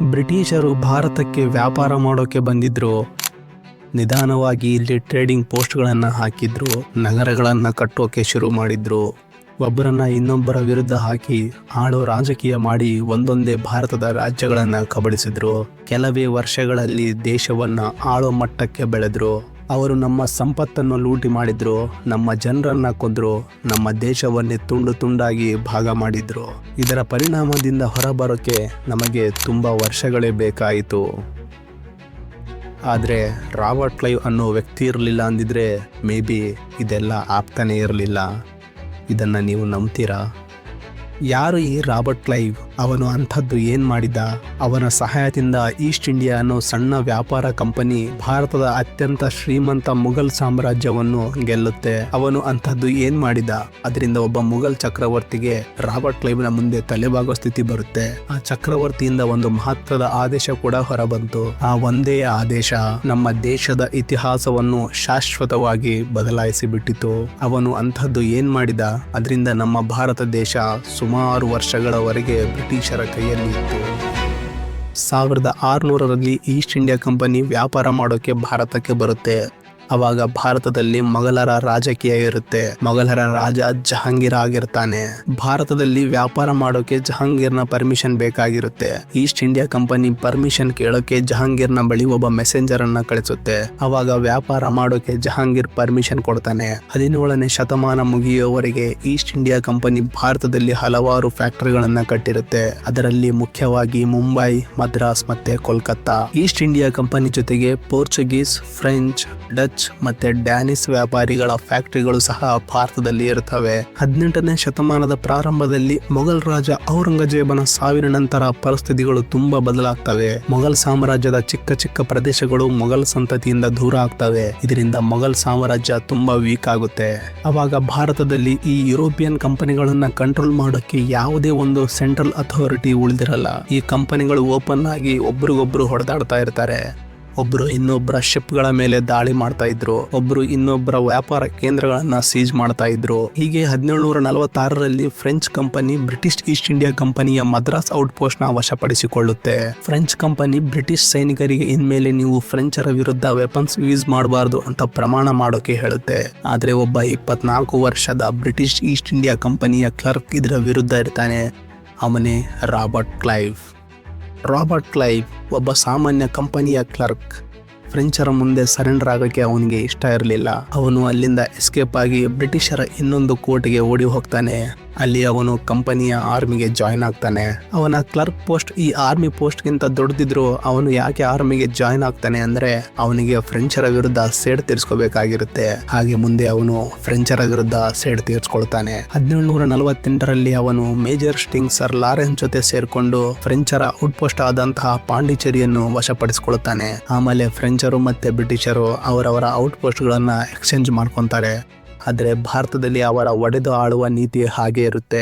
ಬ್ರಿಟಿಷರು ಭಾರತಕ್ಕೆ ವ್ಯಾಪಾರ ಮಾಡೋಕೆ ಬಂದಿದ್ರು. ನಿಧಾನವಾಗಿ ಇಲ್ಲಿ ಟ್ರೇಡಿಂಗ್ ಪೋಸ್ಟ್ಗಳನ್ನು ಹಾಕಿದ್ರು, ನಗರಗಳನ್ನು ಕಟ್ಟೋಕೆ ಶುರು ಮಾಡಿದ್ರು. ಒಬ್ಬರನ್ನ ಇನ್ನೊಬ್ಬರ ವಿರುದ್ಧ ಹಾಕಿ ಆಳೋ ರಾಜಕೀಯ ಮಾಡಿ ಒಂದೊಂದೇ ಭಾರತದ ರಾಜ್ಯಗಳನ್ನು ಕಬಳಿಸಿದ್ರು. ಕೆಲವೇ ವರ್ಷಗಳಲ್ಲಿ ದೇಶವನ್ನ ಆಳೋ ಮಟ್ಟಕ್ಕೆ ಬೆಳೆದ್ರು. ಅವರು ನಮ್ಮ ಸಂಪತ್ತನ್ನು ಲೂಟಿ ಮಾಡಿದ್ರು, ನಮ್ಮ ಜನರನ್ನ ಕೊಂದ್ರು, ನಮ್ಮ ದೇಶವನ್ನೇ ತುಂಡು ತುಂಡಾಗಿ ಭಾಗ ಮಾಡಿದ್ರು. ಇದರ ಪರಿಣಾಮದಿಂದ ಹೊರಬರೋಕೆ ನಮಗೆ ತುಂಬ ವರ್ಷಗಳೇ ಬೇಕಾಯಿತು. ಆದರೆ ರಾಬರ್ಟ್ ಕ್ಲೈವ್ ಅನ್ನೋ ವ್ಯಕ್ತಿ ಇರಲಿಲ್ಲ ಅಂದಿದ್ರೆ ಮೇ ಬಿ ಇದೆಲ್ಲ ಆಗ್ತಾನೇ ಇರಲಿಲ್ಲ. ಇದನ್ನು ನೀವು ನಂಬ್ತೀರಾ? ಯಾರು ಈ ರಾಬರ್ಟ್ ಕ್ಲೈವ್? ಅವನು ಅಂಥದ್ದು ಏನು ಮಾಡಿದ? ಅವನ ಸಹಾಯದಿಂದ ಈಸ್ಟ್ ಇಂಡಿಯಾ ಅನ್ನೋ ಸಣ್ಣ ವ್ಯಾಪಾರ ಕಂಪನಿ ಭಾರತದ ಅತ್ಯಂತ ಶ್ರೀಮಂತ ಮುಘಲ್ ಸಾಮ್ರಾಜ್ಯವನ್ನು ಗೆಲ್ಲುತ್ತೆ. ಅವನು ಅಂಥದ್ದು ಏನು ಮಾಡಿದ? ಅದರಿಂದ ಒಬ್ಬ ಮುಘಲ್ ಚಕ್ರವರ್ತಿಗೆ ರಾಬರ್ಟ್ ಕ್ಲೈವ್ನ ಮುಂದೆ ತಲೆಬಾಗೋ ಸ್ಥಿತಿ ಬರುತ್ತೆ. ಆ ಚಕ್ರವರ್ತಿಯಿಂದ ಒಂದು ಮಹತ್ವದ ಆದೇಶ ಕೂಡ ಹೊರಬಂತು. ಆ ಒಂದೇ ಆದೇಶ ನಮ್ಮ ದೇಶದ ಇತಿಹಾಸವನ್ನು ಶಾಶ್ವತವಾಗಿ ಬದಲಾಯಿಸಿ ಬಿಟ್ಟಿತು. ಅವನು ಅಂಥದ್ದು ಏನು ಮಾಡಿದ? ಅದರಿಂದ ನಮ್ಮ ಭಾರತ ದೇಶ ಸುಮಾರು ವರ್ಷಗಳವರೆಗೆ ಬ್ರಿಟಿಷರ ಕೈಯಲ್ಲಿ ಇತ್ತು. 1600ರಲ್ಲಿ ಈಸ್ಟ್ ಇಂಡಿಯಾ ಕಂಪನಿ ವ್ಯಾಪಾರ ಮಾಡೋಕೆ ಭಾರತಕ್ಕೆ ಬರುತ್ತೆ. ಅವಾಗ ಭಾರತದಲ್ಲಿ ಮೊಘಲರ ರಾಜಕೀಯ ಇರುತ್ತೆ. ಮೊಘಲರ ರಾಜ ಜಹಾಂಗೀರ್ ಆಗಿರ್ತಾನೆ. ಭಾರತದಲ್ಲಿ ವ್ಯಾಪಾರ ಮಾಡೋಕೆ ಜಹಾಂಗೀರ್ನ ಪರ್ಮಿಷನ್ ಬೇಕಾಗಿರುತ್ತೆ. ಈಸ್ಟ್ ಇಂಡಿಯಾ ಕಂಪನಿ ಪರ್ಮಿಷನ್ ಕೇಳೋಕೆ ಜಹಾಂಗೀರ್ನ ಬಳಿ ಒಬ್ಬ ಮೆಸೆಂಜರ್ ಅನ್ನ ಕಳಿಸುತ್ತೆ. ಅವಾಗ ವ್ಯಾಪಾರ ಮಾಡೋಕೆ ಜಹಾಂಗೀರ್ ಪರ್ಮಿಷನ್ ಕೊಡ್ತಾನೆ. 17ನೇ ಶತಮಾನ ಮುಗಿಯುವವರೆಗೆ ಈಸ್ಟ್ ಇಂಡಿಯಾ ಕಂಪನಿ ಭಾರತದಲ್ಲಿ ಹಲವಾರು ಫ್ಯಾಕ್ಟರಿಗಳನ್ನ ಕಟ್ಟಿರುತ್ತೆ. ಅದರಲ್ಲಿ ಮುಖ್ಯವಾಗಿ ಮುಂಬೈ, ಮದ್ರಾಸ್ ಮತ್ತೆ ಕೋಲ್ಕತ್ತಾ. ಈಸ್ಟ್ ಇಂಡಿಯಾ ಕಂಪನಿ ಜೊತೆಗೆ ಪೋರ್ಚುಗೀಸ್, ಫ್ರೆಂಚ್, ಡಚ್ ಮತ್ತೆ ಡ್ಯಾನಿಸ್ ವ್ಯಾಪಾರಿಗಳ ಫ್ಯಾಕ್ಟರಿಗಳು ಸಹ ಭಾರತದಲ್ಲಿ ಇರುತ್ತವೆ. 18ನೇ ಶತಮಾನದ ಪ್ರಾರಂಭದಲ್ಲಿ ಮೊಘಲ್ ರಾಜ ಔರಂಗಜೇಬನ ಸಾವಿನ ನಂತರ ಪರಿಸ್ಥಿತಿಗಳು ತುಂಬಾ ಬದಲಾಗ್ತವೆ. ಮೊಘಲ್ ಸಾಮ್ರಾಜ್ಯದ ಚಿಕ್ಕ ಚಿಕ್ಕ ಪ್ರದೇಶಗಳು ಮೊಘಲ್ ಸಂತತಿಯಿಂದ ದೂರ ಆಗ್ತವೆ. ಇದರಿಂದ ಮೊಘಲ್ ಸಾಮ್ರಾಜ್ಯ ತುಂಬಾ ವೀಕ್ ಆಗುತ್ತೆ. ಅವಾಗ ಭಾರತದಲ್ಲಿ ಈ ಯುರೋಪಿಯನ್ ಕಂಪನಿಗಳನ್ನ ಕಂಟ್ರೋಲ್ ಮಾಡೋಕೆ ಯಾವುದೇ ಒಂದು ಸೆಂಟ್ರಲ್ ಅಥಾರಿಟಿ ಉಳಿದಿರಲ್ಲ. ಈ ಕಂಪನಿಗಳು ಓಪನ್ ಆಗಿ ಒಬ್ರಿಗೊಬ್ರು ಹೊಡೆದಾಡ್ತಾ ಇರ್ತಾರೆ. ಒಬ್ರು ಇನ್ನೊಬ್ಬರ ಶಿಪ್ಗಳ ಮೇಲೆ ದಾಳಿ ಮಾಡ್ತಾ ಇದ್ರು, ಒಬ್ರು ಇನ್ನೊಬ್ಬರ ವ್ಯಾಪಾರ ಕೇಂದ್ರಗಳನ್ನ ಸೀಜ್ ಮಾಡ್ತಾ ಇದ್ರು. ಹೀಗೆ 1746ರಲ್ಲಿ French company British East India ಕಂಪನಿಯ ಮದ್ರಾಸ್ ಔಟ್ ಪೋಸ್ಟ್ ನ ವಶಪಡಿಸಿಕೊಳ್ಳುತ್ತೆ. ಫ್ರೆಂಚ್ ಕಂಪನಿ ಬ್ರಿಟಿಷ್ ಸೈನಿಕರಿಗೆ ಇನ್ಮೇಲೆ ನೀವು ಫ್ರೆಂಚರ ವಿರುದ್ಧ ವೆಪನ್ಸ್ ಯೂಸ್ ಮಾಡಬಾರ್ದು ಅಂತ ಪ್ರಮಾಣ ಮಾಡೋಕೆ ಹೇಳುತ್ತೆ. ಆದ್ರೆ ಒಬ್ಬ 24 ವರ್ಷದ ಬ್ರಿಟಿಷ್ ಈಸ್ಟ್ ಇಂಡಿಯಾ ಕಂಪನಿಯ ಕ್ಲರ್ಕ್ ಇದರ ವಿರುದ್ಧ ಇರ್ತಾನೆ. ಅವನೇ ರಾಬರ್ಟ್ ಕ್ಲೈವ್. ರಾಬರ್ಟ್ ಕ್ಲೈವ್ ಒಬ್ಬ ಸಾಮಾನ್ಯ ಕಂಪನಿಯ ಕ್ಲರ್ಕ್. ಫ್ರೆಂಚರ ಮುಂದೆ ಸರೆಂಡರ್ ಆಗೋಕ್ಕೆ ಅವನಿಗೆ ಇಷ್ಟ ಇರಲಿಲ್ಲ. ಅವನು ಅಲ್ಲಿಂದ ಎಸ್ಕೇಪ್ ಆಗಿ ಬ್ರಿಟಿಷರ ಇನ್ನೊಂದು ಕೋಟೆಗೆ ಓಡಿ ಹೋಗ್ತಾನೆ. ಅಲ್ಲಿ ಅವನು ಕಂಪನಿಯ ಆರ್ಮಿಗೆ ಜಾಯ್ನ್ ಆಗ್ತಾನೆ. ಅವನ ಕ್ಲರ್ಕ್ ಪೋಸ್ಟ್ ಈ ಆರ್ಮಿ ಪೋಸ್ಟ್ಗಿಂತ ದೊಡ್ಡದಿದ್ರು ಅವನು ಯಾಕೆ ಆರ್ಮಿಗೆ ಜಾಯ್ನ್ ಆಗ್ತಾನೆ ಅಂದ್ರೆ ಅವನಿಗೆ ಫ್ರೆಂಚರ ವಿರುದ್ಧ ಸೇಡ್ ತೀರ್ಸ್ಕೋಬೇಕಾಗಿರುತ್ತೆ. ಹಾಗೆ ಮುಂದೆ ಅವನು ಫ್ರೆಂಚರ ವಿರುದ್ಧ ಸೇಡ್ ತೀರ್ಸ್ಕೊಳ್ತಾನೆ. 1748ರಲ್ಲಿ ಅವನು ಮೇಜರ್ ಸ್ಟಿಂಗ್ ಸರ್ ಲಾರೆನ್ಸ್ ಜೊತೆ ಸೇರ್ಕೊಂಡು ಫ್ರೆಂಚರ ಔಟ್ ಪೋಸ್ಟ್ ಆದಂತಹ ಪಾಂಡಿಚೇರಿಯನ್ನು ವಶಪಡಿಸಿಕೊಳ್ತಾನೆ. ಆಮೇಲೆ ಫ್ರೆಂಚರು ಮತ್ತೆ ಬ್ರಿಟಿಷರು ಅವರವರ ಔಟ್ ಪೋಸ್ಟ್ ಗಳನ್ನ ಎಕ್ಸ್ಚೇಂಜ್ ಮಾಡ್ಕೊಂತಾರೆ. ಆದರೆ ಭಾರತದಲ್ಲಿ ಅವರ ಒಡೆದು ಆಳುವ ನೀತಿ ಹಾಗೆ ಇರುತ್ತೆ.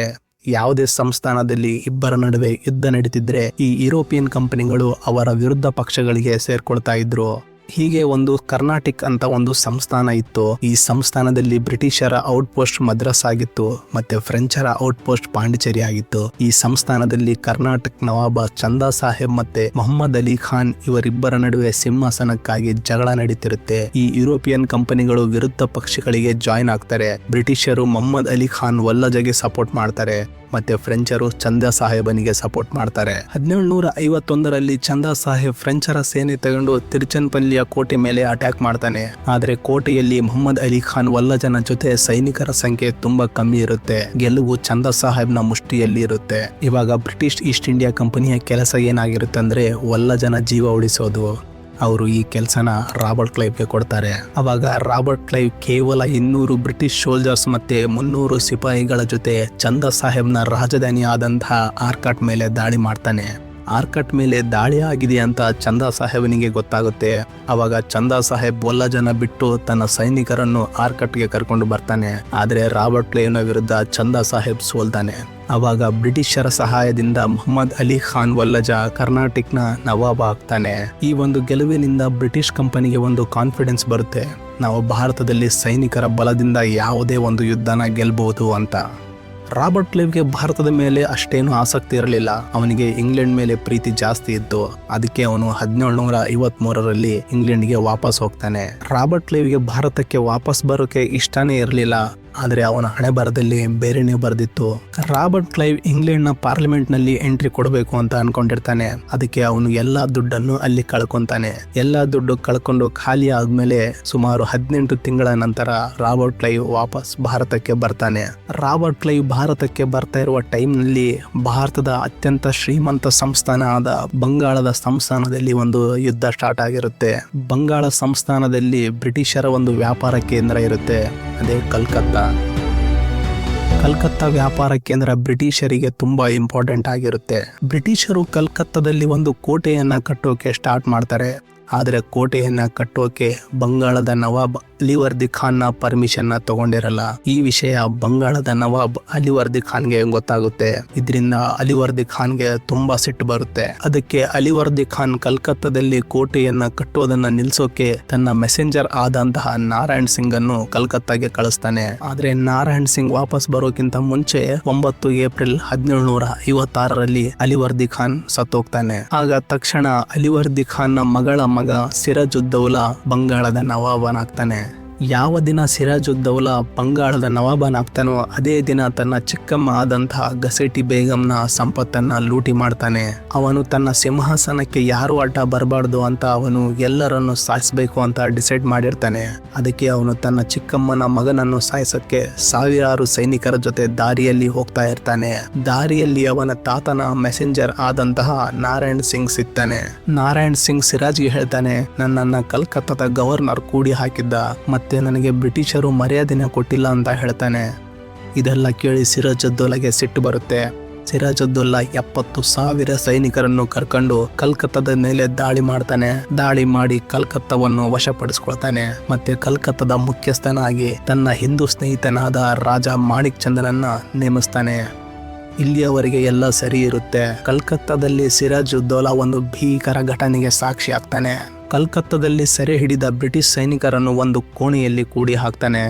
ಯಾವುದೇ ಸಂಸ್ಥಾನದಲ್ಲಿ ಇಬ್ಬರ ನಡುವೆ ಯುದ್ಧ ನಡೀತಿದ್ರೆ ಈ ಯುರೋಪಿಯನ್ ಕಂಪನಿಗಳು ಅವರ ವಿರುದ್ಧ ಪಕ್ಷಗಳಿಗೆ ಸೇರ್ಕೊಳ್ತಾ ಇದ್ರು. ಹೀಗೆ ಒಂದು ಕರ್ನಾಟಕ ಅಂತ ಒಂದು ಸಂಸ್ಥಾನ ಇತ್ತು. ಈ ಸಂಸ್ಥಾನದಲ್ಲಿ ಬ್ರಿಟಿಷರ ಔಟ್ ಪೋಸ್ಟ್ ಮದ್ರಾಸ್ ಆಗಿತ್ತು ಮತ್ತೆ ಫ್ರೆಂಚರ ಔಟ್ ಪೋಸ್ಟ್ ಪಾಂಡಿಚೇರಿ ಆಗಿತ್ತು. ಈ ಸಂಸ್ಥಾನದಲ್ಲಿ ಕರ್ನಾಟಕ ನವಾಬ ಚಂದಾ ಸಾಹೇಬ್ ಮತ್ತೆ ಮೊಹಮ್ಮದ್ ಅಲಿ ಖಾನ್ ಇವರಿಬ್ಬರ ನಡುವೆ ಸಿಂಹಾಸನಕ್ಕಾಗಿ ಜಗಳ ನಡೀತಿರುತ್ತೆ. ಈ ಯುರೋಪಿಯನ್ ಕಂಪನಿಗಳು ವಿರುದ್ಧ ಪಕ್ಷಗಳಿಗೆ ಜಾಯ್ನ್ ಆಗ್ತಾರೆ. ಬ್ರಿಟಿಷರು ಮೊಹಮ್ಮದ್ ಅಲಿ ಖಾನ್ ವಲ್ಲಜಗೆ ಸಪೋರ್ಟ್ ಮಾಡ್ತಾರೆ ಮತ್ತೆ ಫ್ರೆಂಚರು ಚಂದಾ ಸಾಹೇಬನಿಗೆ ಸಪೋರ್ಟ್ ಮಾಡ್ತಾರೆ. 1751ರಲ್ಲಿ ಚಂದಾ ಸಾಹೇಬ್ ಫ್ರೆಂಚರ ಸೇನೆ ತಗೊಂಡು ತಿರುಚನಪಲ್ಲಿಯ ಕೋಟೆ ಮೇಲೆ ಅಟ್ಯಾಕ್ ಮಾಡ್ತಾನೆ. ಆದ್ರೆ ಕೋಟೆಯಲ್ಲಿ ಮೊಹಮ್ಮದ್ ಅಲಿ ಖಾನ್ ವಲ್ಲಜನ ಜೊತೆ ಸೈನಿಕರ ಸಂಖ್ಯೆ ತುಂಬಾ ಕಮ್ಮಿ ಇರುತ್ತೆ. ಗೆಲುವು ಚಂದಾ ಸಾಹೇಬ್ನ ಮುಷ್ಟಿಯಲ್ಲಿ ಇರುತ್ತೆ. ಇವಾಗ ಬ್ರಿಟಿಷ್ ಈಸ್ಟ್ ಇಂಡಿಯಾ ಕಂಪನಿಯ ಕೆಲಸ ಏನಾಗಿರುತ್ತೆ ಅಂದ್ರೆ ವಲ್ಲಜನ ಜೀವ ಉಳಿಸೋದು. ಅವರು ಈ ಕೆಲಸನ ರಾಬರ್ಟ್ ಕ್ಲೈವ್ಗೆ ಕೊಡ್ತಾರೆ. ಅವಾಗ ರಾಬರ್ಟ್ ಕ್ಲೈವ್ ಕೇವಲ 200 ಬ್ರಿಟಿಷ್ ಸೋಲ್ಜರ್ಸ್ ಮತ್ತೆ 300 ಸಿಪಾಯಿಗಳ ಜೊತೆ ಚಂದಾ ಸಾಹೇಬ್ನ ರಾಜಧಾನಿ ಆದಂತಹ ಆರ್ಕಾಟ್ ಮೇಲೆ ದಾಳಿ ಮಾಡ್ತಾನೆ. ಆರ್ಕಟ್ ಮೇಲೆ ದಾಳಿ ಆಗಿದೆ ಅಂತ ಚಂದಾ ಸಾಹೇಬನಿಗೆ ಗೊತ್ತಾಗುತ್ತೆ. ಅವಾಗ ಚಂದಾ ಸಾಹೇಬ್ ವಲ್ಲಜನ ಬಿಟ್ಟು ತನ್ನ ಸೈನಿಕರನ್ನು ಆರ್ಕಟ್ಗೆ ಕರ್ಕೊಂಡು ಬರ್ತಾನೆ. ಆದ್ರೆ ರಾಬರ್ಟ್ ಕ್ಲೈವ್ನ ವಿರುದ್ಧ ಚಂದಾ ಸಾಹೇಬ್ ಸೋಲ್ತಾನೆ. ಅವಾಗ ಬ್ರಿಟಿಷರ ಸಹಾಯದಿಂದ ಮೊಹಮ್ಮದ್ ಅಲಿ ಖಾನ್ ವಲ್ಲಜ ಕರ್ನಾಟಕನ ನವಾಬ್ ಆಗ್ತಾನೆ. ಈ ಒಂದು ಗೆಲುವಿನಿಂದ ಬ್ರಿಟಿಷ್ ಕಂಪನಿಗೆ ಒಂದು ಕಾನ್ಫಿಡೆನ್ಸ್ ಬರುತ್ತೆ, ನಾವು ಭಾರತದಲ್ಲಿ ಸೈನಿಕರ ಬಲದಿಂದ ಯಾವುದೇ ಒಂದು ಯುದ್ಧನ ಗೆಲ್ಲಬಹುದು ಅಂತ. ರಾಬರ್ಟ್ ಕ್ಲೈವ್ಗೆ ಭಾರತದ ಮೇಲೆ ಅಷ್ಟೇನು ಆಸಕ್ತಿ ಇರಲಿಲ್ಲ. ಅವನಿಗೆ ಇಂಗ್ಲೆಂಡ್ ಮೇಲೆ ಪ್ರೀತಿ ಜಾಸ್ತಿ ಇತ್ತು. ಅದಕ್ಕೆ ಅವನು 1753ರಲ್ಲಿ ಇಂಗ್ಲೆಂಡ್ಗೆ ವಾಪಸ್ ಹೋಗ್ತಾನೆ. ರಾಬರ್ಟ್ ಕ್ಲೈವ್ಗೆ ಭಾರತಕ್ಕೆ ವಾಪಸ್ ಬರೋಕೆ ಇಷ್ಟನೇ ಇರಲಿಲ್ಲ. ಆದರೆ ಅವನ ಹಣೆ ಬರದಲ್ಲಿ ಬೇರೆನೇ ಬರೆದಿತ್ತು. ರಾಬರ್ಟ್ ಕ್ಲೈವ್ ಇಂಗ್ಲೆಂಡ್ ನ ಪಾರ್ಲಿಮೆಂಟ್ ನಲ್ಲಿ ಎಂಟ್ರಿ ಕೊಡಬೇಕು ಅಂತ ಅನ್ಕೊಂಡಿರ್ತಾನೆ. ಅದಕ್ಕೆ ಅವನು ಎಲ್ಲಾ ದುಡ್ಡನ್ನು ಅಲ್ಲಿ ಕಳ್ಕೊಂತಾನೆ. ಎಲ್ಲಾ ದುಡ್ಡು ಕಳ್ಕೊಂಡು ಖಾಲಿ ಆದ್ಮೇಲೆ ಸುಮಾರು 18 ತಿಂಗಳ ನಂತರ ರಾಬರ್ಟ್ ಕ್ಲೈವ್ ವಾಪಸ್ ಭಾರತಕ್ಕೆ ಬರ್ತಾನೆ. ರಾಬರ್ಟ್ ಕ್ಲೈವ್ ಭಾರತಕ್ಕೆ ಬರ್ತಾ ಇರುವ ಟೈಮ್ ನಲ್ಲಿ ಭಾರತದ ಅತ್ಯಂತ ಶ್ರೀಮಂತ ಸಂಸ್ಥಾನ ಆದ ಬಂಗಾಳದ ಸಂಸ್ಥಾನದಲ್ಲಿ ಒಂದು ಯುದ್ಧ ಸ್ಟಾರ್ಟ್ ಆಗಿರುತ್ತೆ. ಬಂಗಾಳ ಸಂಸ್ಥಾನದಲ್ಲಿ ಬ್ರಿಟಿಷರ ಒಂದು ವ್ಯಾಪಾರ ಕೇಂದ್ರ ಇರುತ್ತೆ, ಅದೇ ಕಲ್ಕತ್ತಾ. ಕಲ್ಕತ್ತಾ ವ್ಯಾಪಾರ ಕೇಂದ್ರ ಬ್ರಿಟಿಷರಿಗೆ ತುಂಬಾ ಇಂಪಾರ್ಟೆಂಟ್ ಆಗಿರುತ್ತೆ. ಬ್ರಿಟಿಷರು ಕಲ್ಕತ್ತಾದಲ್ಲಿ ಒಂದು ಕೋಟೆಯನ್ನ ಕಟ್ಟೋಕೆ ಸ್ಟಾರ್ಟ್ ಮಾಡ್ತಾರೆ. ಆದರೆ ಕೋಟೆಯನ್ನ ಕಟ್ಟೋಕೆ ಬಂಗಾಳದ ನವಾಬ್ ಅಲಿವರ್ದಿ ಖಾನ್ನ ಪರ್ಮಿಷನ್ ತಗೊಂಡಿರಲ್ಲ. ಈ ವಿಷಯ ಬಂಗಾಳದ ನವಾಬ್ ಅಲಿವರ್ದಿ ಖಾನ್ಗೆ ಗೊತ್ತಾಗುತ್ತೆ. ಇದರಿಂದ ಅಲಿವರ್ದಿ ಖಾನ್ಗೆ ತುಂಬಾ ಸಿಟ್ಟು ಬರುತ್ತೆ. ಅದಕ್ಕೆ ಅಲಿವರ್ದಿ ಖಾನ್ ಕಲ್ಕತ್ತಾದಲ್ಲಿ ಕೋಟೆಯನ್ನ ಕಟ್ಟೋದನ್ನ ನಿಲ್ಸೋಕೆ ತನ್ನ ಮೆಸೆಂಜರ್ ಆದಂತಹ ನಾರಾಯಣ್ ಸಿಂಗ್ ಅನ್ನು ಕಲ್ಕತ್ತಾಗೆ ಕಳಿಸ್ತಾನೆ. ಆದ್ರೆ ನಾರಾಯಣ್ ಸಿಂಗ್ ವಾಪಸ್ ಬರೋಕ್ಕಿಂತ ಮುಂಚೆ 9 ಏಪ್ರಿಲ್ 1756ರಲ್ಲಿ ಅಲಿವರ್ದಿ ಖಾನ್ ಸತ್ತೋಗ್ತಾನೆ. ಆಗ ತಕ್ಷಣ ಅಲಿವರ್ದಿ ಖಾನ್ ನ ಮಗಳ ಮಗ ಸಿರಾಜುದ್ದೌಲಾ ಬಂಗಾಳದ ನವಾಬನಾಗ್ತಾನೆ. ಯಾವ ದಿನ ಸಿರಾಜುದ್ದೌಲಾ ಬಂಗಾಳದ ನವಾಬನಾಗ್ತಾನೋ ಅದೇ ದಿನ ತನ್ನ ಚಿಕ್ಕಮ್ಮ ಆದಂತಹ ಗಸೆಟಿ ಬೇಗಂನ ಸಂಪತ್ತನ್ನ ಲೂಟಿ ಮಾಡ್ತಾನೆ. ಅವನು ತನ್ನ ಸಿಂಹಾಸನಕ್ಕೆ ಯಾರು ಅಡ್ಡ ಬರಬಾರ್ದು ಅಂತ ಅವನು ಎಲ್ಲರನ್ನು ಸಾಯಿಸಬೇಕು ಅಂತ ಡಿಸೈಡ್ ಮಾಡಿರ್ತಾನೆ. ಅದಕ್ಕೆ ಅವನು ತನ್ನ ಚಿಕ್ಕಮ್ಮನ ಮಗನನ್ನು ಸಾಯಿಸಕ್ಕೆ ಸಾವಿರಾರು ಸೈನಿಕರ ಜೊತೆ ದಾರಿಯಲ್ಲಿ ಹೋಗ್ತಾ ಇರ್ತಾನೆ. ದಾರಿಯಲ್ಲಿ ಅವನ ತಾತನ ಮೆಸೆಂಜರ್ ಆದಂತಹ ನಾರಾಯಣ್ ಸಿಂಗ್ ಸಿಗ್ತಾನೆ. ನಾರಾಯಣ್ ಸಿಂಗ್ ಸಿರಾಜ್ಗೆ ಹೇಳ್ತಾನೆ, ನನ್ನನ್ನ ಕಲ್ಕತ್ತಾದ ಗವರ್ನರ್ ಕೂಡಿ ಹಾಕಿದ್ದ, ಮತ್ತೆ ನನಗೆ ಬ್ರಿಟಿಷರು ಮರ್ಯಾದೆನ ಕೊಟ್ಟಿಲ್ಲ ಅಂತ ಹೇಳ್ತಾನೆ. ಇದೆಲ್ಲ ಕೇಳಿ ಸಿರಾಜುದ್ದೌಲಾಗೆ ಸಿಟ್ಟು ಬರುತ್ತೆ. ಸಿರಾಜುದ್ದೌಲಾ 70,000 ಸೈನಿಕರನ್ನು ಕರ್ಕೊಂಡು ಕಲ್ಕತ್ತಾದ ಮೇಲೆ ದಾಳಿ ಮಾಡ್ತಾನೆ. ದಾಳಿ ಮಾಡಿ ಕಲ್ಕತ್ತಾವನ್ನು ವಶಪಡಿಸ್ಕೊಳ್ತಾನೆ. ಮತ್ತೆ ಕಲ್ಕತ್ತಾದ ಮುಖ್ಯಸ್ಥನಾಗಿ ತನ್ನ ಹಿಂದೂ ಸ್ನೇಹಿತನಾದ ರಾಜ ಮಾಣಿಕ್ ಚಂದನನ್ನ ನೇಮಿಸ್ತಾನೆ. ಇಲ್ಲಿಯವರೆಗೆ ಎಲ್ಲ ಸರಿ ಇರುತ್ತೆ. ಕಲ್ಕತ್ತಾದಲ್ಲಿ ಸಿರಾಜುದ್ದೌಲಾ ಒಂದು ಭೀಕರ ಘಟನೆಗೆ ಸಾಕ್ಷಿ ಆಗ್ತಾನೆ. ಕಲ್ಕತ್ತಾದಲ್ಲಿ ಸೆರೆ ಹಿಡಿದ ಬ್ರಿಟಿಷ್ ಸೈನಿಕರನ್ನು ಒಂದು ಕೋಣೆಯಲ್ಲಿ ಕೂಡಿ ಹಾಕ್ತಾನೆ.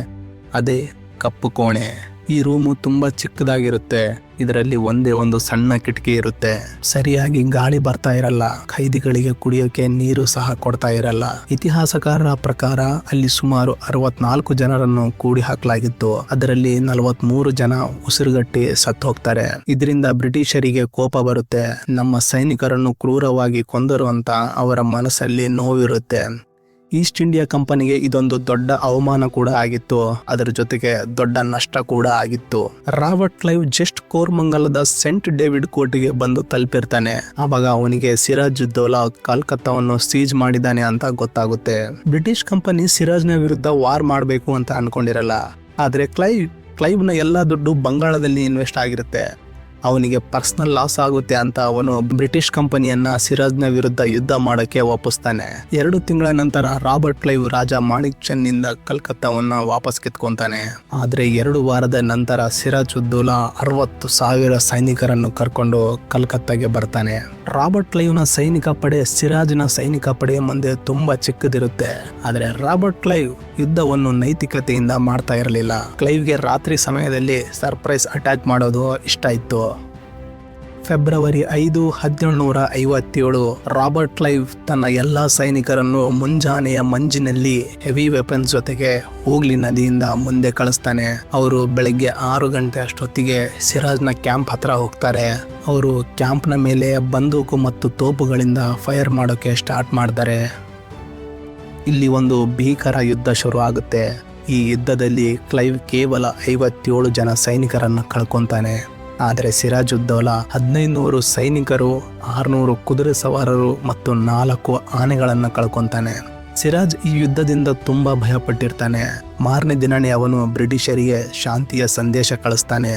ಅದೇ ಕಪ್ಪು ಕೋಣೆ. ಈ ರೂಮು ತುಂಬಾ ಚಿಕ್ಕದಾಗಿರುತ್ತೆ. ಇದರಲ್ಲಿ ಒಂದೇ ಒಂದು ಸಣ್ಣ ಕಿಟಕಿ ಇರುತ್ತೆ. ಸರಿಯಾಗಿ ಗಾಳಿ ಬರ್ತಾ ಇರಲ್ಲ. ಖೈದಿಗಳಿಗೆ ಕುಡಿಯೋಕೆ ನೀರು ಸಹ ಕೊಡ್ತಾ ಇರಲ್ಲ. ಇತಿಹಾಸಕಾರರ ಪ್ರಕಾರ ಅಲ್ಲಿ ಸುಮಾರು 64 ಜನರನ್ನು ಕೂಡಿ ಹಾಕಲಾಗಿತ್ತು. ಅದರಲ್ಲಿ 43 ಜನ ಉಸಿರುಗಟ್ಟಿ ಸತ್ತು ಹೋಗ್ತಾರೆ. ಇದರಿಂದ ಬ್ರಿಟಿಷರಿಗೆ ಕೋಪ ಬರುತ್ತೆ. ನಮ್ಮ ಸೈನಿಕರನ್ನು ಕ್ರೂರವಾಗಿ ಕೊಂದರು ಅಂತ ಅವರ ಮನಸ್ಸಲ್ಲಿ ನೋವಿರುತ್ತೆ. ಈಸ್ಟ್ ಇಂಡಿಯಾ ಕಂಪನಿಗೆ ಇದೊಂದು ದೊಡ್ಡ ಅವಮಾನ ಕೂಡ ಆಗಿತ್ತು. ಅದರ ಜೊತೆಗೆ ದೊಡ್ಡ ನಷ್ಟ ಕೂಡ ಆಗಿತ್ತು. ರಾಬರ್ಟ್ ಕ್ಲೈವ್ ಜಸ್ಟ್ ಕೋರ್ಮಂಗಲದ ಸೆಂಟ್ ಡೇವಿಡ್ ಕೋಟೆಗೆ ಬಂದು ತಲುಪಿರ್ತಾನೆ. ಆವಾಗ ಅವನಿಗೆ ಸಿರಾಜುದ್ದೌಲಾ ಕಲ್ಕತ್ತಾವನ್ನು ಸೀಜ್ ಮಾಡಿದ್ದಾನೆ ಅಂತ ಗೊತ್ತಾಗುತ್ತೆ. ಬ್ರಿಟಿಷ್ ಕಂಪನಿ ಸಿರಾಜ್ನ ವಿರುದ್ಧ ವಾರ್ ಮಾಡಬೇಕು ಅಂತ ಅನ್ಕೊಂಡಿರಲ್ಲ. ಆದ್ರೆ ಕ್ಲೈವ್ನ ಎಲ್ಲಾ ದುಡ್ಡು ಬಂಗಾಳದಲ್ಲಿ ಇನ್ವೆಸ್ಟ್ ಆಗಿರುತ್ತೆ. ಅವನಿಗೆ ಪರ್ಸನಲ್ ಲಾಸ್ ಆಗುತ್ತೆ ಅಂತ ಅವನು ಬ್ರಿಟಿಷ್ ಕಂಪನಿಯನ್ನ ಸಿರಾಜ್ನ ವಿರುದ್ಧ ಯುದ್ಧ ಮಾಡಕ್ಕೆ ಒಪ್ಪಿಸ್ತಾನೆ. 2 ತಿಂಗಳ ನಂತರ ರಾಬರ್ಟ್ ಕ್ಲೈವ್ ರಾಜ ಮಾಣಿಕ್ ಚಂದ್ ನಿಂದ ಕಲ್ಕತ್ತಾವನ್ನ ವಾಪಸ್ ಕಿತ್ಕೊಂತಾನೆ. ಆದ್ರೆ 2 ವಾರದ ನಂತರ ಸಿರಾಜುದ್ದೌಲಾ 60,000 ಸೈನಿಕರನ್ನು ಕರ್ಕೊಂಡು ಕಲ್ಕತ್ತಾಗೆ ಬರ್ತಾನೆ. ರಾಬರ್ಟ್ ಕ್ಲೈವ್ನ ಸೈನಿಕ ಪಡೆ ಸಿರಾಜ್ನ ಸೈನಿಕ ಪಡೆಯ ಮುಂದೆ ತುಂಬಾ ಚಿಕ್ಕದಿರುತ್ತೆ. ಆದ್ರೆ ರಾಬರ್ಟ್ ಕ್ಲೈವ್ ಯುದ್ಧವನ್ನು ನೈತಿಕತೆಯಿಂದ ಮಾಡ್ತಾ ಇರಲಿಲ್ಲ. ಕ್ಲೈವ್ಗೆ ರಾತ್ರಿ ಸಮಯದಲ್ಲಿ ಸರ್ಪ್ರೈಸ್ ಅಟ್ಯಾಕ್ ಮಾಡೋದು ಇಷ್ಟ ಇತ್ತು. ಫೆಬ್ರವರಿ 5, 1757 ರಾಬರ್ಟ್ ಕ್ಲೈವ್ ತನ್ನ ಎಲ್ಲಾ ಸೈನಿಕರನ್ನು ಮುಂಜಾನೆಯ ಮಂಜಿನಲ್ಲಿ ಹೆವಿ ವೆಪನ್ಸ್ ಜೊತೆಗೆ ಹೂಗ್ಲಿ ನದಿಯಿಂದ ಮುಂದೆ ಕಳಿಸ್ತಾನೆ. ಅವರು ಬೆಳಗ್ಗೆ 6 ಗಂಟೆ ಅಷ್ಟೊತ್ತಿಗೆ ಸಿರಾಜ್ನ ಕ್ಯಾಂಪ್ ಹತ್ರ ಹೋಗ್ತಾರೆ. ಅವರು ಕ್ಯಾಂಪ್ನ ಮೇಲೆ ಬಂದೂಕು ಮತ್ತು ತೋಪುಗಳಿಂದ ಫೈರ್ ಮಾಡೋಕೆ ಸ್ಟಾರ್ಟ್ ಮಾಡ್ತಾರೆ. ಇಲ್ಲಿ ಒಂದು ಭೀಕರ ಯುದ್ಧ ಶುರು ಆಗುತ್ತೆ. ಈ ಯುದ್ಧದಲ್ಲಿ ಕ್ಲೈವ್ ಕೇವಲ 57 ಜನ ಸೈನಿಕರನ್ನು ಕಳ್ಕೊಂತಾನೆ. ಆದರೆ ಸಿರಾಜುದ್ದೌಲಾ 1500 ಸೈನಿಕರು, 600 ಕುದುರೆ ಸವಾರರು ಮತ್ತು 4 ಆನೆಗಳನ್ನು ಕಳ್ಕೊಂತಾನೆ. ಸಿರಾಜ್ ಈ ಯುದ್ಧದಿಂದ ತುಂಬಾ ಭಯಪಟ್ಟಿರ್ತಾನೆ. ಮಾರನೇ ದಿನನೇ ಅವನು ಬ್ರಿಟಿಷರಿಗೆ ಶಾಂತಿಯ ಸಂದೇಶ ಕಳಿಸ್ತಾನೆ.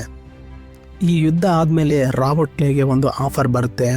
ಈ ಯುದ್ಧ ಆದ್ಮೇಲೆ ರಾಬರ್ಟ್ ಕ್ಲೈವ್ಗೆ ಒಂದು ಆಫರ್ ಬರುತ್ತೆ.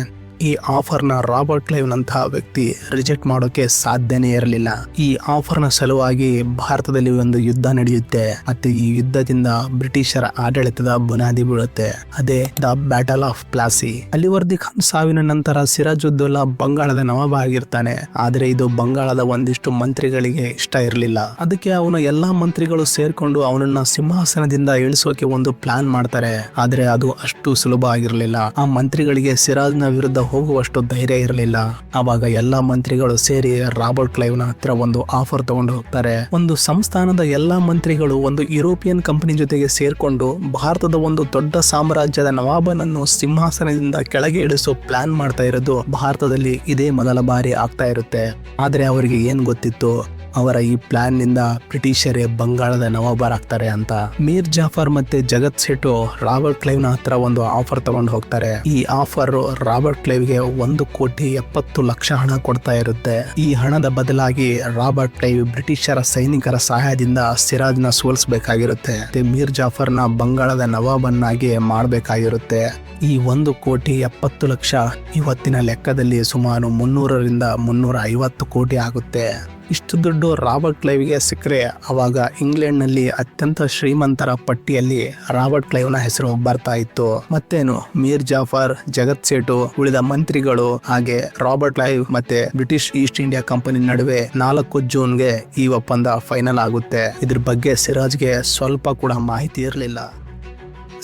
ಈ ಆಫರ್ನ ರಾಬರ್ಟ್ ಕ್ಲೈವ್ ನಂತಹ ವ್ಯಕ್ತಿ ರಿಜೆಕ್ಟ್ ಮಾಡೋಕೆ ಸಾಧ್ಯನೇ ಇರಲಿಲ್ಲ. ಈ ಆಫರ್ನ ಸಲುವಾಗಿ ಭಾರತದಲ್ಲಿ ಒಂದು ಯುದ್ಧ ನಡೆಯುತ್ತೆ. ಮತ್ತೆ ಈ ಯುದ್ಧದಿಂದ ಬ್ರಿಟಿಷರ ಆಡಳಿತದ ಬುನಾದಿ ಬೀಳುತ್ತೆ. ಅದೇ the battle of Plassey. Alivardi Khan ಸಾವಿನ ನಂತರ ಸಿರಾಜುದ್ದೌಲಾ ಬಂಗಾಳದ ನವಾಬ ಆಗಿರ್ತಾನೆ. ಆದ್ರೆ ಇದು ಬಂಗಾಳದ ಒಂದಿಷ್ಟು ಮಂತ್ರಿಗಳಿಗೆ ಇಷ್ಟ ಇರಲಿಲ್ಲ. ಅದಕ್ಕೆ ಅವನ ಎಲ್ಲಾ ಮಂತ್ರಿಗಳು ಸೇರ್ಕೊಂಡು ಅವನನ್ನ ಸಿಂಹಾಸನದಿಂದ ಇಳಿಸೋಕೆ ಒಂದು ಪ್ಲಾನ್ ಮಾಡ್ತಾರೆ. ಆದ್ರೆ ಅದು ಅಷ್ಟು ಸುಲಭ ಆಗಿರಲಿಲ್ಲ. ಆ ಮಂತ್ರಿಗಳಿಗೆ ಸಿರಾಜ್ನ ವಿರುದ್ಧ ಹೋಗುವಷ್ಟು ಧೈರ್ಯ ಇರಲಿಲ್ಲ. ಆವಾಗ ಎಲ್ಲಾ ಮಂತ್ರಿಗಳು ಸೇರಿ ರಾಬರ್ಟ್ ಕ್ಲೈವ್ ನ ಹತ್ರ ಒಂದು ಆಫರ್ ತಗೊಂಡು ಹೋಗ್ತಾರೆ. ಒಂದು ಸಂಸ್ಥಾನದ ಎಲ್ಲಾ ಮಂತ್ರಿಗಳು ಒಂದು ಯುರೋಪಿಯನ್ ಕಂಪನಿ ಜೊತೆಗೆ ಸೇರ್ಕೊಂಡು ಭಾರತದ ಒಂದು ದೊಡ್ಡ ಸಾಮ್ರಾಜ್ಯದ ನವಾಬನನ್ನು ಸಿಂಹಾಸನದಿಂದ ಕೆಳಗೆ ಇಳಿಸೋ ಪ್ಲಾನ್ ಮಾಡ್ತಾ ಇರೋದು ಭಾರತದಲ್ಲಿ ಇದೇ ಮೊದಲ ಬಾರಿ ಆಗ್ತಾ ಇರುತ್ತೆ. ಆದ್ರೆ ಅವರಿಗೆ ಏನ್ ಗೊತ್ತಿತ್ತು, ಅವರ ಈ ಪ್ಲಾನ್ ನಿಂದ ಬ್ರಿಟಿಷರೇ ಬಂಗಾಳದ ನವಾಬರಾಗ್ತಾರೆ ಅಂತ. ಮೀರ್ ಜಾಫರ್ ಮತ್ತೆ ಜಗತ್ ಸೇಠು ರಾಬರ್ಟ್ ಕ್ಲೈವ್ ನ ಹತ್ರ ಒಂದು ಆಫರ್ ತಗೊಂಡು ಹೋಗ್ತಾರೆ. ಈ ಆಫರ್ ರಾಬರ್ಟ್ ಕ್ಲೈವ್ಗೆ 1,70,00,000 ಹಣ ಕೊಡ್ತಾ ಇರುತ್ತೆ. ಈ ಹಣದ ಬದಲಾಗಿ ರಾಬರ್ಟ್ ಕ್ಲೈವ್ ಬ್ರಿಟಿಷರ ಸೈನಿಕರ ಸಹಾಯದಿಂದ ಸಿರಾಜ್ನ ಸೋಲಿಸಬೇಕಾಗಿರುತ್ತೆ. ಮೀರ್ ಜಾಫರ್ನ ಬಂಗಾಳದ ನವಾಬನ್ನಾಗಿ ಮಾಡಬೇಕಾಗಿರುತ್ತೆ. ಈ 1,70,00,000 ಇವತ್ತಿನ ಲೆಕ್ಕದಲ್ಲಿ ಸುಮಾರು 300ರಿಂದ 350 ಕೋಟಿ ಆಗುತ್ತೆ. ಇಷ್ಟು ದುಡ್ಡು ರಾಬರ್ಟ್ ಕ್ಲೈವ್ಗೆ ಸಿಕ್ಕರೆ ಅವಾಗ ಇಂಗ್ಲೆಂಡ್ ನಲ್ಲಿ ಅತ್ಯಂತ ಶ್ರೀಮಂತರ ಪಟ್ಟಿಯಲ್ಲಿ ರಾಬರ್ಟ್ ಕ್ಲೈವ್ ನ ಹೆಸರು ಬರ್ತಾ ಇತ್ತು. ಮತ್ತೇನು, ಮೀರ್ ಜಾಫರ್, ಜಗತ್ ಸೇಠು, ಉಳಿದ ಮಂತ್ರಿಗಳು ಹಾಗೆ ರಾಬರ್ಟ್ ಕ್ಲೈವ್ ಮತ್ತೆ ಬ್ರಿಟಿಷ್ ಈಸ್ಟ್ ಇಂಡಿಯಾ ಕಂಪನಿ ನಡುವೆ 4 ಜೂನ್ಗೆ ಈ ಒಪ್ಪಂದ ಫೈನಲ್ ಆಗುತ್ತೆ. ಇದ್ರ ಬಗ್ಗೆ ಸಿರಾಜ್ಗೆ ಸ್ವಲ್ಪ ಕೂಡ ಮಾಹಿತಿ ಇರಲಿಲ್ಲ.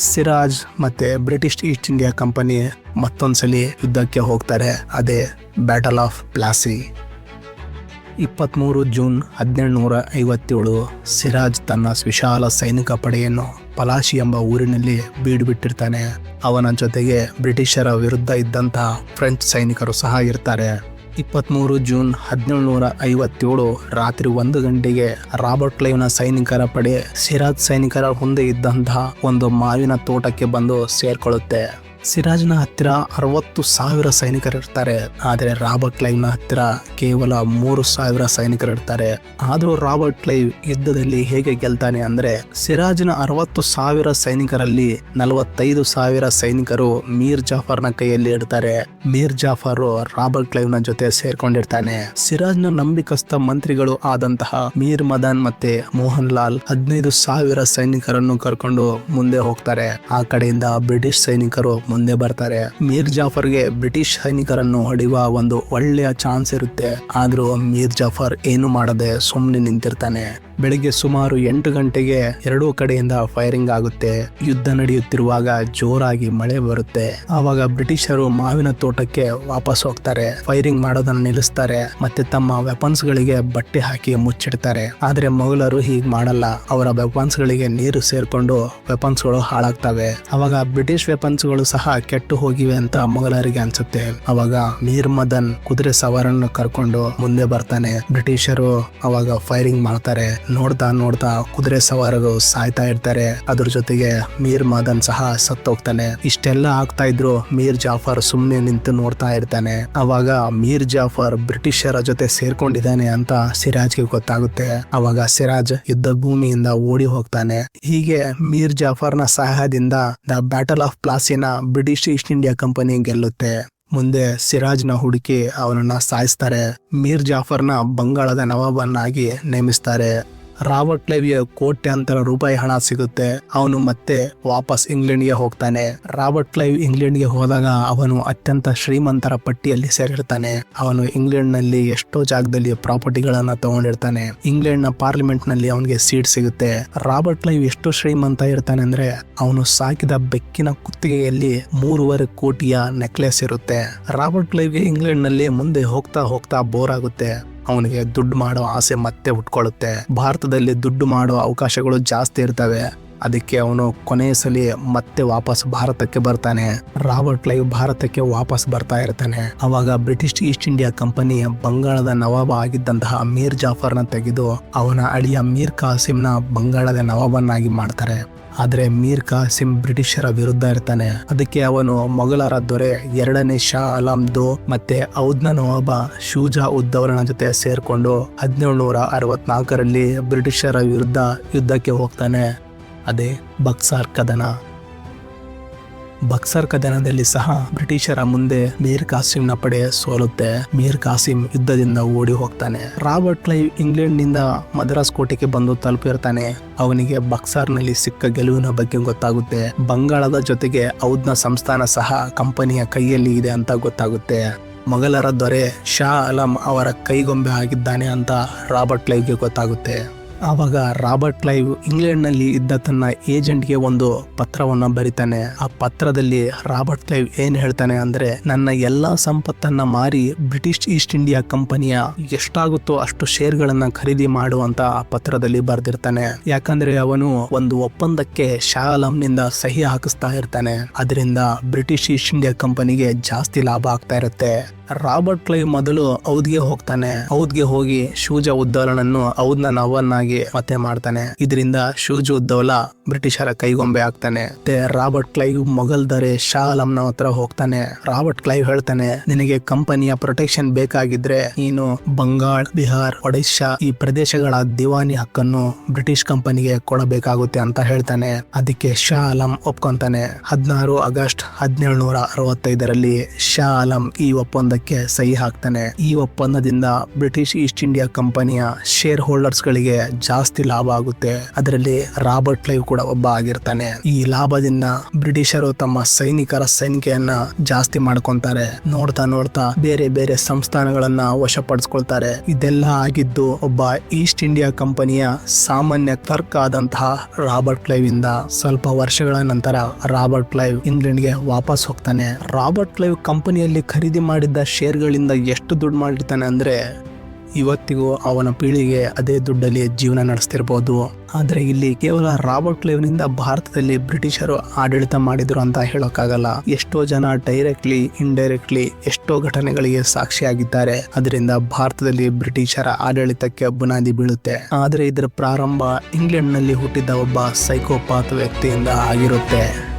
ಸಿರಾಜ್ ಮತ್ತೆ ಬ್ರಿಟಿಷ್ ಈಸ್ಟ್ ಇಂಡಿಯಾ ಕಂಪನಿ ಮತ್ತೊಂದ್ಸಲಿ ಯುದ್ಧಕ್ಕೆ ಹೋಗ್ತಾರೆ. ಅದೇ battle of Plassey. 23 June 1757 Siraj ತನ್ನ ವಿಶಾಲ ಸೈನಿಕ ಪಡೆಯನ್ನು ಪಲಾಶಿ ಎಂಬ ಊರಿನಲ್ಲಿ ಬೀಡುಬಿಟ್ಟಿರ್ತಾನೆ. ಅವನ ಜೊತೆಗೆ ಬ್ರಿಟಿಷರ ವಿರುದ್ಧ ಇದ್ದಂತಹ ಫ್ರೆಂಚ್ ಸೈನಿಕರು ಸಹ ಇರ್ತಾರೆ. 23 ಜೂನ್ 1757 ರಾತ್ರಿ 1 ಗಂಟೆಗೆ ರಾಬರ್ಟ್ ಕ್ಲೈವ್ನ ಸೈನಿಕರ ಪಡೆ ಸಿರಾಜ್ ಸೈನಿಕರ ಮುಂದೆ ಇದ್ದಂತಹ ಒಂದು ಮಾವಿನ ತೋಟಕ್ಕೆ ಬಂದು ಸೇರ್ಕೊಳ್ಳುತ್ತೆ. ಸಿರಾಜ್ನ ಹತ್ತಿರ 60,000 ಸೈನಿಕರಿರ್ತಾರೆ. ಆದರೆ ರಾಬರ್ಟ್ ಕ್ಲೈವ್ನ ಹತ್ತಿರ ಕೇವಲ 3,000 ಸೈನಿಕರಿರ್ತಾರೆ. ಆದರೂ ರಾಬರ್ಟ್ ಕ್ಲೈವ್ ಯುದ್ಧದಲ್ಲಿ ಹೇಗೆ ಗೆಲ್ತಾನೆ ಅಂದ್ರೆ, ಸಿರಾಜ್ನ 60,000 ಸೈನಿಕರಲ್ಲಿ 45,000 ಸೈನಿಕರು ಮೀರ್ ಜಾಫರ್ನ ಕೈಯಲ್ಲಿ ಇರ್ತಾರೆ. ಮೀರ್ ಜಾಫರ್ ರಾಬರ್ಟ್ ಕ್ಲೈವ್ನ ಜೊತೆ ಸೇರ್ಕೊಂಡಿರ್ತಾನೆ. ಸಿರಾಜ್ನ ನಂಬಿಕಸ್ಥ ಮಂತ್ರಿಗಳು ಆದಂತಹ ಮೀರ್ ಮದನ್ ಮತ್ತೆ ಮೋಹನ್ ಲಾಲ್ 15,000 ಸೈನಿಕರನ್ನು ಕರ್ಕೊಂಡು ಮುಂದೆ ಹೋಗ್ತಾರೆ. ಆ ಕಡೆಯಿಂದ ಬ್ರಿಟಿಷ್ ಸೈನಿಕರು ಮುಂದೆ ಬರ್ತಾರೆ. ಮೀರ್ ಜಾಫರ್ಗೆ ಬ್ರಿಟಿಷ್ ಸೈನಿಕರನ್ನು ಹೊಡೆಯುವ ಒಂದು ಒಳ್ಳೆಯ ಚಾನ್ಸ್ ಇರುತ್ತೆ. ಆದ್ರೂ ಮೀರ್ ಜಾಫರ್ ಏನು ಮಾಡದೆ ಸುಮ್ಮನೆ ನಿಂತಿರ್ತಾನೆ. ಬೆಳಿಗ್ಗೆ ಸುಮಾರು 8 ಗಂಟೆಗೆ ಎರಡೂ ಕಡೆಯಿಂದ ಫೈರಿಂಗ್ ಆಗುತ್ತೆ. ಯುದ್ಧ ನಡೆಯುತ್ತಿರುವಾಗ ಜೋರಾಗಿ ಮಳೆ ಬರುತ್ತೆ. ಆವಾಗ ಬ್ರಿಟಿಷರು ಮಾವಿನ ತೋಟಕ್ಕೆ ವಾಪಸ್ ಹೋಗ್ತಾರೆ. ಫೈರಿಂಗ್ ಮಾಡೋದನ್ನ ನಿಲ್ಲಿಸ್ತಾರೆ. ಮತ್ತೆ ತಮ್ಮ ವೆಪನ್ಸ್ ಗಳಿಗೆ ಬಟ್ಟೆ ಹಾಕಿ ಮುಚ್ಚಿಡ್ತಾರೆ. ಆದ್ರೆ ಮೊಘಲರು ಹೀಗ್ ಮಾಡಲ್ಲ. ಅವರ ವೆಪನ್ಸ್ ಗಳಿಗೆ ನೀರು ಸೇರ್ಕೊಂಡು ವೆಪನ್ಸ್ ಗಳು ಹಾಳಾಗ್ತವೆ. ಅವಾಗ ಬ್ರಿಟಿಷ್ ವೆಪನ್ಸ್ ಗಳು ಸಹ ಕೆಟ್ಟು ಹೋಗಿವೆ ಅಂತ ಮೊಘಲರಿಗೆ ಅನ್ಸುತ್ತೆ. ಅವಾಗ ಮೀರ್ ಮದನ್ ಕುದುರೆ ಸವಾರನ್ನು ಕರ್ಕೊಂಡು ಮುಂದೆ ಬರ್ತಾನೆ. ಬ್ರಿಟಿಷರು ಅವಾಗ ಫೈರಿಂಗ್ ಮಾಡ್ತಾರೆ. ನೋಡ್ತಾ ಕುದುರೆ ಸವಾರರು ಸಾಯ್ತಾ ಇರ್ತಾರೆ. ಅದ್ರ ಜೊತೆಗೆ ಮೀರ್ ಮದನ್ ಸಹ ಸತ್ತೋಗ್ತಾನೆ. ಇಷ್ಟೆಲ್ಲ ಆಗ್ತಾ ಇದ್ರು ಮೀರ್ ಜಾಫರ್ ಸುಮ್ನೆ ನಿಂತು ನೋಡ್ತಾ ಇರ್ತಾನೆ. ಅವಾಗ ಮೀರ್ ಜಾಫರ್ ಬ್ರಿಟಿಷರ ಜೊತೆ ಸೇರ್ಕೊಂಡಿದ್ದಾನೆ ಅಂತ ಸಿರಾಜ್ಗೆ ಗೊತ್ತಾಗುತ್ತೆ. ಅವಾಗ ಸಿರಾಜ್ ಯುದ್ಧ ಭೂಮಿಯಿಂದ ಓಡಿ ಹೋಗ್ತಾನೆ. ಹೀಗೆ ಮೀರ್ ಜಾಫರ್ನ ಸಹಾಯದಿಂದ ದ ಬ್ಯಾಟಲ್ ಆಫ್ ಪ್ಲಾಸಿನ ಬ್ರಿಟಿಷ್ ಈಸ್ಟ್ ಇಂಡಿಯಾ ಕಂಪನಿ ಗೆಲ್ಲುತ್ತೆ. ಮುಂದೆ ಸಿರಾಜ್ನ ಹುಡುಕಿ ಅವನನ್ನ ಸಾಯಿಸ್ತಾರೆ. ಮೀರ್ ಜಾಫರ್ನ ಬಂಗಾಳದ ನವಾಬನ್ನಾಗಿ ನೇಮಿಸ್ತಾರೆ. ರಾಬರ್ಟ್ ಕ್ಲೈವ್ಗೆ ಕೋಟ್ಯಾಂತರ ರೂಪಾಯಿ ಹಣ ಸಿಗುತ್ತೆ. ಅವನು ಮತ್ತೆ ವಾಪಸ್ ಇಂಗ್ಲೆಂಡ್ಗೆ ಹೋಗ್ತಾನೆ. ರಾಬರ್ಟ್ ಕ್ಲೈವ್ ಇಂಗ್ಲೆಂಡ್ಗೆ ಹೋದಾಗ ಅವನು ಅತ್ಯಂತ ಶ್ರೀಮಂತರ ಪಟ್ಟಿಯಲ್ಲಿ ಸೇರಿರ್ತಾನೆ. ಅವನು ಇಂಗ್ಲೆಂಡ್ ನಲ್ಲಿ ಎಷ್ಟೋ ಜಾಗದಲ್ಲಿ ಪ್ರಾಪರ್ಟಿಗಳನ್ನ ತಗೊಂಡಿರ್ತಾನೆ. ಇಂಗ್ಲೆಂಡ್ ನ ಪಾರ್ಲಿಮೆಂಟ್ ನಲ್ಲಿ ಅವನಿಗೆ ಸೀಟ್ ಸಿಗುತ್ತೆ. ರಾಬರ್ಟ್ ಕ್ಲೈವ್ ಎಷ್ಟು ಶ್ರೀಮಂತ ಇರ್ತಾನೆ ಅಂದ್ರೆ, ಅವನು ಸಾಕಿದ ಬೆಕ್ಕಿನ ಕುತ್ತಿಗೆಯಲ್ಲಿ 3.5 ಕೋಟಿಯ ನೆಕ್ಲೆಸ್ ಇರುತ್ತೆ. ರಾಬರ್ಟ್ ಕ್ಲೈವ್ಗೆ ಇಂಗ್ಲೆಂಡ್ ನಲ್ಲಿ ಮುಂದೆ ಹೋಗ್ತಾ ಬೋರ್ ಆಗುತ್ತೆ. ಅವನಿಗೆ ದುಡ್ಡು ಮಾಡೋ ಆಸೆ ಮತ್ತೆ ಹುಟ್ಕೊಳ್ಳುತ್ತೆ. ಭಾರತದಲ್ಲಿ ದುಡ್ಡು ಮಾಡೋ ಅವಕಾಶಗಳು ಜಾಸ್ತಿ ಇರ್ತವೆ. ಅದಕ್ಕೆ ಅವನು ಕೊನೆಯ ಸಲ ಮತ್ತೆ ವಾಪಸ್ ಭಾರತಕ್ಕೆ ಬರ್ತಾನೆ. ರಾಬರ್ಟ್ ಕ್ಲೈವ್ ಭಾರತಕ್ಕೆ ವಾಪಸ್ ಬರ್ತಾ ಇರ್ತಾನೆ. ಅವಾಗ ಬ್ರಿಟಿಷ್ ಈಸ್ಟ್ ಇಂಡಿಯಾ ಕಂಪನಿ ಬಂಗಾಳದ ನವಾಬ ಆಗಿದ್ದಂತಹ ಮೀರ್ ಜಾಫರ್ನ ತೆಗೆದು ಅವನ ಅಳಿಯ ಮೀರ್ ಕಾಸಿಂನ ಬಂಗಾಳದ ನವಾಬನ್ನಾಗಿ ಮಾಡ್ತಾರೆ. ಆದ್ರೆ ಮೀರ್ ಕಾಸಿಂ ಬ್ರಿಟಿಷರ ವಿರುದ್ಧ ಇರ್ತಾನೆ. ಅದಕ್ಕೆ ಅವನು ಮೊಘಲರ ದೊರೆ 2ನೇ ಶಾ ಆಲಂ ದೋ ಮತ್ತೆ ಔದ್ನ ನವಾಬ ಶೂಜಾ ಉದ್ದೌಲನ ಜೊತೆ ಸೇರ್ಕೊಂಡು 1764ರಲ್ಲಿ ಬ್ರಿಟಿಷರ ವಿರುದ್ಧ ಯುದ್ಧಕ್ಕೆ ಹೋಗ್ತಾನೆ. ಅದೇ ಬಕ್ಸಾರ್ ಕದನ. ಬಕ್ಸರ್ ಕದನದಲ್ಲಿ ಸಹ ಬ್ರಿಟಿಷರ ಮುಂದೆ ಮೀರ್ ಕಾಸಿಂನ ಪಡೆ ಸೋಲುತ್ತೆ. ಮೀರ್ ಕಾಸಿಂ ಯುದ್ಧದಿಂದ ಓಡಿ ಹೋಗ್ತಾನೆ. ರಾಬರ್ಟ್ ಕ್ಲೈವ್ ಇಂಗ್ಲೆಂಡ್ ನಿಂದ ಮದ್ರಾಸ್ ಕೋಟೆಗೆ ಬಂದು ತಲುಪಿರ್ತಾನೆ. ಅವನಿಗೆ ಬಕ್ಸಾರ್ನಲ್ಲಿ ಸಿಕ್ಕ ಗೆಲುವಿನ ಬಗ್ಗೆ ಗೊತ್ತಾಗುತ್ತೆ. ಬಂಗಾಳದ ಜೊತೆಗೆ ಔಧ್ನ ಸಂಸ್ಥಾನ ಸಹ ಕಂಪನಿಯ ಕೈಯಲ್ಲಿ ಇದೆ ಅಂತ ಗೊತ್ತಾಗುತ್ತೆ. ಮೊಘಲರ ದೊರೆ ಶಾ ಆಲಂ ಅವರ ಕೈಗೊಂಬೆ ಆಗಿದ್ದಾನೆ ಅಂತ ರಾಬರ್ಟ್ ಕ್ಲೈವ್ಗೆ ಗೊತ್ತಾಗುತ್ತೆ. ಆವಾಗ ರಾಬರ್ಟ್ ಕ್ಲೈವ್ ಇಂಗ್ಲೆಂಡ್ನಲ್ಲಿ ಇದ್ದ ತನ್ನ ಏಜೆಂಟ್ಗೆ ಒಂದು ಪತ್ರವನ್ನ ಬರಿತಾನೆ. ಆ ಪತ್ರದಲ್ಲಿ ರಾಬರ್ಟ್ ಕ್ಲೈವ್ ಏನ್ ಹೇಳ್ತಾನೆ ಅಂದ್ರೆ, ನನ್ನ ಎಲ್ಲಾ ಸಂಪತ್ತನ್ನ ಮಾರಿ ಬ್ರಿಟಿಷ್ ಈಸ್ಟ್ ಇಂಡಿಯಾ ಕಂಪನಿಯ ಎಷ್ಟಾಗುತ್ತೋ ಅಷ್ಟು ಶೇರ್ಗಳನ್ನ ಖರೀದಿ ಮಾಡುವಂತ ಆ ಪತ್ರದಲ್ಲಿ ಬರ್ದಿರ್ತಾನೆ. ಯಾಕಂದ್ರೆ ಅವನು ಒಂದು ಒಪ್ಪಂದಕ್ಕೆ ಶಾ ಆಲಂನಿಂದ ಸಹಿ ಹಾಕಿಸ್ತಾ ಇರ್ತಾನೆ. ಅದರಿಂದ ಬ್ರಿಟಿಷ್ ಈಸ್ಟ್ ಇಂಡಿಯಾ ಕಂಪನಿಗೆ ಜಾಸ್ತಿ ಲಾಭ ಆಗ್ತಾ ಇರುತ್ತೆ. ರಾಬರ್ಟ್ ಕ್ಲೈವ್ ಮೊದಲು ಔಧ್ಗೆ ಹೋಗ್ತಾನೆ. ಔಧ್ಗೆ ಹೋಗಿ ಶೂಜಾ ಉದ್ದೌಲನನ್ನು ಔಧ್ನ ನವನ್ನಾಗಿ ಮತ್ತೆ ಮಾಡ್ತಾನೆ. ಇದರಿಂದ ಶೂಜಾ ಉದ್ದೌಲ ಬ್ರಿಟಿಷರ ಕೈಗೊಂಬೆ ಆಗ್ತಾನೆ. ಮತ್ತೆ ರಾಬರ್ಟ್ ಕ್ಲೈವ್ ಮೊಘಲ್ ದೊರೆ ಶಾ ಆಲಂನ ಹತ್ರ ಹೋಗ್ತಾನೆ. ರಾಬರ್ಟ್ ಕ್ಲೈವ್ ಹೇಳ್ತಾನೆ, ನಿನಗೆ ಕಂಪನಿಯ ಪ್ರೊಟೆಕ್ಷನ್ ಬೇಕಾಗಿದ್ರೆ ನೀನು ಬಂಗಾಳ್, ಬಿಹಾರ್, ಒಡಿಶಾ ಈ ಪ್ರದೇಶಗಳ ದಿವಾನಿ ಹಕ್ಕನ್ನು ಬ್ರಿಟಿಷ್ ಕಂಪನಿಗೆ ಕೊಡಬೇಕಾಗುತ್ತೆ ಅಂತ ಹೇಳ್ತಾನೆ. ಅದಕ್ಕೆ ಶಾ ಆಲಂ ಒಪ್ಕೊಂತಾನೆ. 16 ಆಗಸ್ಟ್ 1765ರಲ್ಲಿ ಶಾ ಆಲಂ ಈ ಒಪ್ಪಂದಕ್ಕೆ ಸಹಿ ಹಾಕ್ತಾನೆ. ಈ ಒಪ್ಪಂದದಿಂದ ಬ್ರಿಟಿಷ್ ಈಸ್ಟ್ ಇಂಡಿಯಾ ಕಂಪನಿಯ ಶೇರ್ ಹೋಲ್ಡರ್ಸ್ ಗಳಿಗೆ ಜಾಸ್ತಿ ಲಾಭ ಆಗುತ್ತೆ. ಅದರಲ್ಲಿ ರಾಬರ್ಟ್ ಕ್ಲೈವ್ ಕೂಡ ಒಬ್ಬ ಆಗಿರ್ತಾನೆ. ಈ ಲಾಭದಿಂದ ಬ್ರಿಟಿಷರು ತಮ್ಮ ಸೈನಿಕರ ಸಂಖ್ಯೆಯನ್ನ ಜಾಸ್ತಿ ಮಾಡ್ಕೊಂತಾರೆ. ನೋಡ್ತಾ ನೋಡ್ತಾ ಬೇರೆ ಬೇರೆ ಸಂಸ್ಥಾನಗಳನ್ನ ವಶಪಡಿಸ್ಕೊಳ್ತಾರೆ. ಇದೆಲ್ಲ ಆಗಿದ್ದು ಒಬ್ಬ ಈಸ್ಟ್ ಇಂಡಿಯಾ ಕಂಪನಿಯ ಸಾಮಾನ್ಯ ಕ್ಲರ್ಕ್ ಆದಂತಹ ರಾಬರ್ಟ್ ಕ್ಲೈವ್ ಇಂದ ಸ್ವಲ್ಪ ವರ್ಷಗಳ ನಂತರ ರಾಬರ್ಟ್ ಕ್ಲೈವ್ ಇಂಗ್ಲೆಂಡ್ಗೆ ವಾಪಸ್ ಹೋಗ್ತಾನೆ. ರಾಬರ್ಟ್ ಕ್ಲೈವ್ ಕಂಪನಿಯಲ್ಲಿ ಖರೀದಿ ಮಾಡಿದ್ದ ಶೇರ್ಗಳಿಂದ ಎಷ್ಟು ದುಡ್ಡು ಮಾಡಿರ್ತಾನೆ ಅಂದ್ರೆ ಇವತ್ತಿಗೂ ಅವನ ಪೀಳಿಗೆ ಅದೇ ದುಡ್ಡಲ್ಲಿ ಜೀವನ ನಡೆಸ್ತಿರ್ಬೋದು. ಆದ್ರೆ ಇಲ್ಲಿ ಕೇವಲ ರಾಬರ್ಟ್ ಕ್ಲೈವ್ನಿಂದ ಭಾರತದಲ್ಲಿ ಬ್ರಿಟಿಷರು ಆಡಳಿತ ಮಾಡಿದ್ರು ಅಂತ ಹೇಳೋಕ್ಕಾಗಲ್ಲ. ಎಷ್ಟೋ ಜನ ಡೈರೆಕ್ಟ್ಲಿ ಇಂಡೈರೆಕ್ಟ್ಲಿ ಎಷ್ಟೋ ಘಟನೆಗಳಿಗೆ ಸಾಕ್ಷಿಯಾಗಿದ್ದಾರೆ. ಅದರಿಂದ ಭಾರತದಲ್ಲಿ ಬ್ರಿಟಿಷರ ಆಡಳಿತಕ್ಕೆ ಬುನಾದಿ ಬೀಳುತ್ತೆ. ಆದ್ರೆ ಇದರ ಪ್ರಾರಂಭ ಇಂಗ್ಲೆಂಡ್ ನಲ್ಲಿ ಹುಟ್ಟಿದ ಒಬ್ಬ ಸೈಕೋಪಾತ್ ವ್ಯಕ್ತಿಯಿಂದ ಆಗಿರುತ್ತೆ.